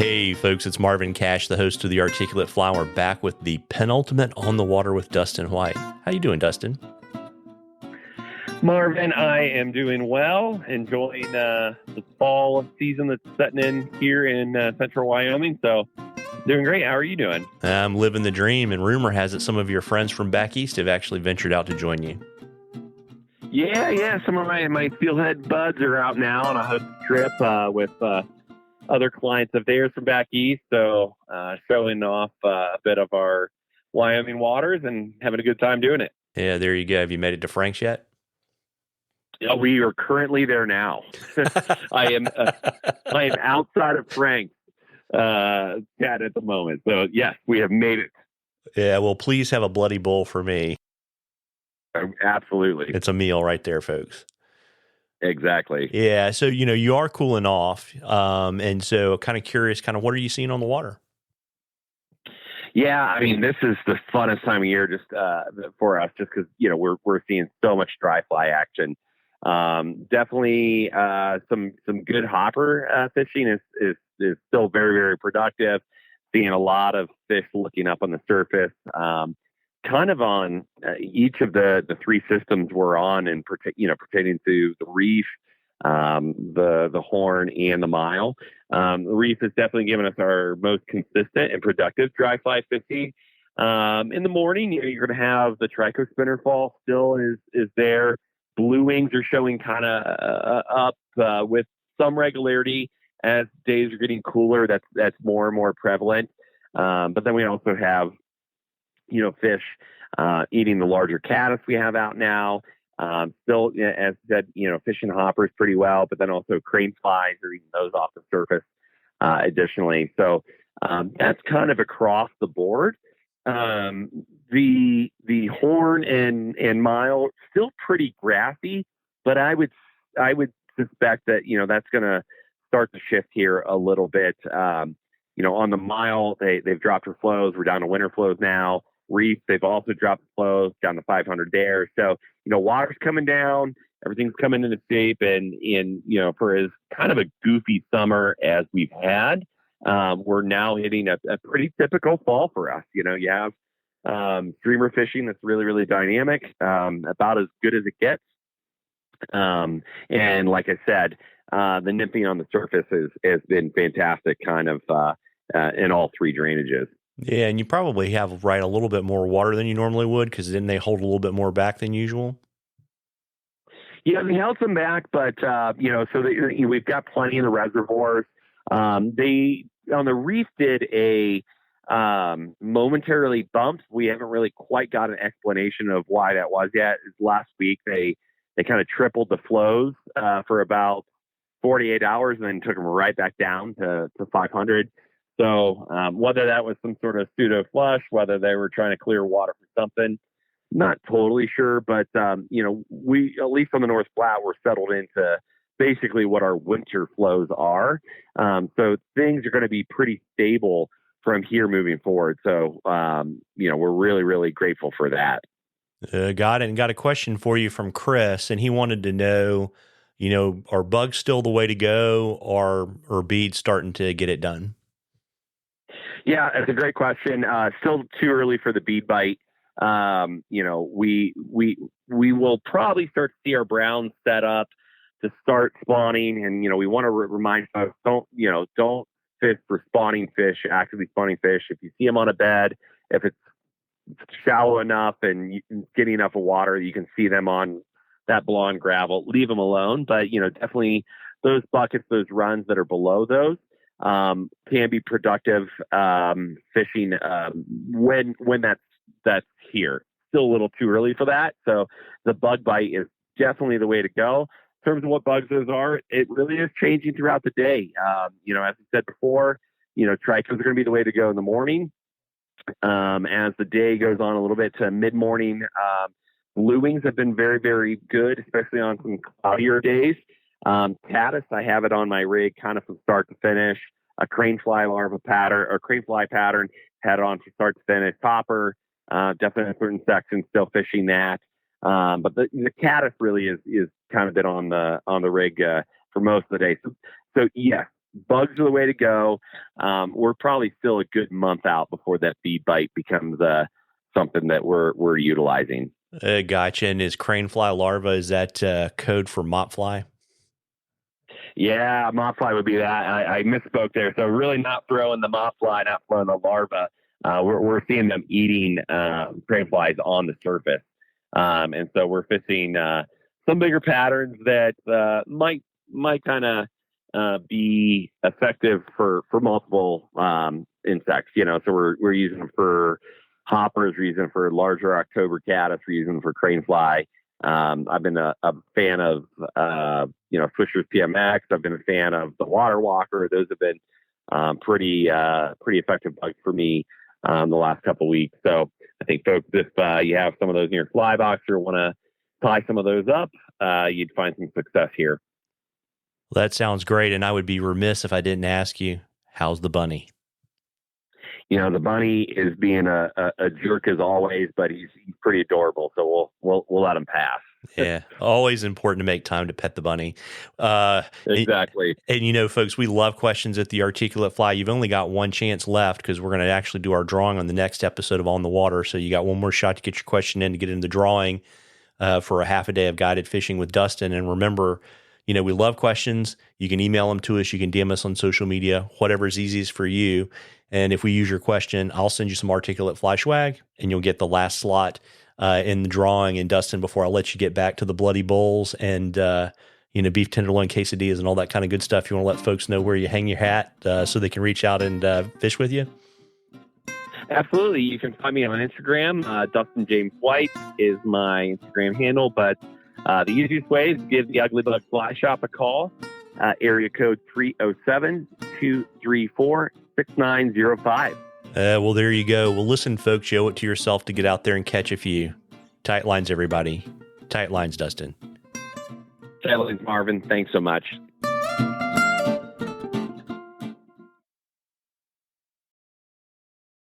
Hey folks, it's Marvin Cash, the host of The Articulate Flower, back with the penultimate On the Water with Dustin White. How you doing, Dustin? Marvin, I am doing well, enjoying the fall season that's setting in here in Central Wyoming. So doing great. How are you doing? I'm living the dream, and rumor has it some of your friends from back east have actually ventured out to join you. Yeah. Some of my steelhead buds are out now on a hunting trip with other clients of theirs from back east. So showing off a bit of our Wyoming waters and having a good time doing it. Yeah, there you go. Have you made it to Frank's yet? Yeah, we are currently there now. I am outside of Frank's at the moment. So yes, we have made it. Yeah, well, please have a bloody bull for me. Absolutely. It's a meal right there, folks. Exactly. Yeah, so, you are cooling off, and so kind of curious, what are you seeing on the water? Yeah, I mean, this is the funnest time of year just for us, just because, we're seeing so much dry fly action. Definitely some good hopper fishing is still very, very productive. Seeing a lot of fish looking up on the surface. Kind of on each of the three systems we're on, and pertaining to the reef, the horn, and the mile. The reef has definitely given us our most consistent and productive dry fly fishing. In the morning, you're going to have the trico spinner fall still is there. Blue wings are showing kind of up with some regularity as days are getting cooler. That's more and more prevalent. But then we also have fish eating the larger caddis we have out now. Still, as I said, fishing hoppers pretty well, but then also crane flies are eating those off the surface additionally. So that's kind of across the board. The horn and mile still pretty grassy, but I would suspect that that's going to start to shift here a little bit. On the mile, they've dropped their flows. We're down to winter flows now. Reef, they've also dropped the flows down to 500 there. So, water's coming down, everything's coming into shape, and for as kind of a goofy summer as we've had, we're now hitting a pretty typical fall for us. You have streamer fishing that's really, really dynamic, about as good as it gets. And like I said, the nymphing on the surface has been fantastic, kind of in all three drainages. Yeah, and you probably have a little bit more water than you normally would, because then they hold a little bit more back than usual. Yeah, they held some back, but we've got plenty in the reservoirs. They on the reef did a momentarily bumped. We haven't really quite got an explanation of why that was yet. Last week they kind of tripled the flows for about 48 hours, and then took them right back down to 500. So whether that was some sort of pseudo flush, whether they were trying to clear water for something, not totally sure. But, we, at least on the North Platte, we're settled into basically what our winter flows are. So things are going to be pretty stable from here moving forward. So, we're really, really grateful for that. Got it. And got a question for you from Chris, and he wanted to know, are bugs still the way to go, or beads starting to get it done? Yeah, that's a great question. Still too early for the bead bite. We will probably start to see our browns set up to start spawning, and we want to remind folks, don't fish for spawning fish, actively spawning fish. If you see them on a bed, if it's shallow enough and you can get enough of water, you can see them on that blonde gravel, leave them alone. But definitely those buckets, those runs that are below those, can be productive fishing when that's here. Still a little too early for that. So the bug bite is definitely the way to go. In terms of what bugs those are, it really is changing throughout the day. As I said before, tricos are going to be the way to go in the morning. As the day goes on a little bit to mid-morning, blue wings have been very, very good, especially on some cloudier days. Caddis, I have it on my rig kind of from start to finish. A crane fly larva pattern or crane fly pattern, had it on from start to finish. Popper, definitely in certain sections still fishing that. But the caddis really is kind of been on the rig for most of the day. So yes, bugs are the way to go. We're probably still a good month out before that bee bite becomes something that we're utilizing. Gotcha. And is crane fly larva, is that code for mott fly? Yeah, mott fly would be that. I misspoke there. So really not throwing the mott fly, not throwing the larva. We're seeing them eating crane flies on the surface. And so we're fishing some bigger patterns that might kind of be effective for multiple insects. So we're using them for hoppers, we're using them for larger October caddis, we're using them for crane fly. I've been a fan of Swisher's PMX. I've been a fan of the Water Walker. Those have been pretty effective bugs for me the last couple of weeks. So I think, folks, if you have some of those in your fly box or want to tie some of those up, you'd find some success here. Well, that sounds great. And I would be remiss if I didn't ask you, how's the bunny? The bunny is being a jerk as always, but he's pretty adorable. So we'll let him pass. Yeah, always important to make time to pet the bunny. Exactly. And folks, we love questions at the Articulate Fly. You've only got one chance left because we're going to actually do our drawing on the next episode of On the Water. So you got one more shot to get your question in to get into the drawing for a half a day of guided fishing with Dustin. And remember, we love questions. You can email them to us. You can DM us on social media, whatever is easiest for you. And if we use your question, I'll send you some Articulate Fly swag, and you'll get the last slot in the drawing. And Dustin, before I let you get back to the bloody bowls and beef tenderloin quesadillas and all that kind of good stuff, you want to let folks know where you hang your hat so they can reach out and fish with you? Absolutely. You can find me on Instagram. Dustin James White is my Instagram handle, but the easiest way is to give the Ugly Bug Fly Shop a call. Area code 307-234-6905. Well, there you go. Well, listen, folks, you owe it to yourself to get out there and catch a few. Tight lines, everybody. Tight lines, Dustin. Tight lines, Marvin. Thanks so much.